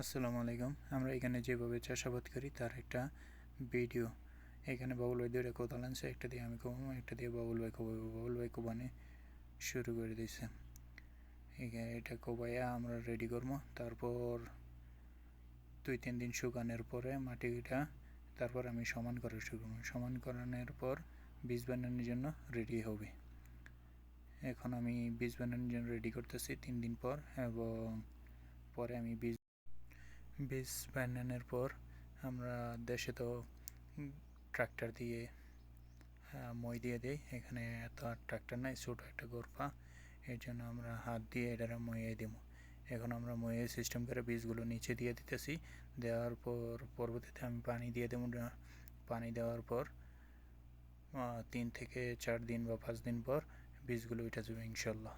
আসসালামু আলাইকুম। আমরা এখানে যেভাবে চাষাবাদ করি তার একটা ভিডিও। এখানে বাবুল ভাই দুইটা কোদাল আনছে, একটা দিয়ে আমি কোবাবো, একটা দিয়ে বাবুল ভাই কোবাবো। বাবুল ভাই কোবানে শুরু করে দিয়েছে। এখানে এটা কোবাইয়া আমরা রেডি করবো। তারপর 2-3 দিন শুকানোর পরে মাটিটা তারপর আমি সমান করা শুরু করবো। সমান করানোর পর বীজ বানানোর জন্য রেডি হবে। এখন আমি বীজ বানানোর জন্য রেডি করতেছি 3 দিন পর, এবং পরে আমি বীজ বানানোর পর আমরা দেশে তো ট্রাক্টর দিয়ে মই দিয়ে দিই। এখানে এত আর ট্রাক্টর নাই, ছোটো একটা গোরপা, এর জন্য আমরা হাত দিয়ে এটারা মইয়ে দিব। এখন আমরা মইয়ে সিস্টেম করে বীজগুলো নিচে দিয়ে দিতেছি। দেওয়ার পর পরবর্তীতে আমি পানি দিয়ে দেবো। পানি দেওয়ার পর 3 থেকে 4 দিন বা 5 দিন পর বীজগুলো উঠে যাবে ইনশাল্লাহ।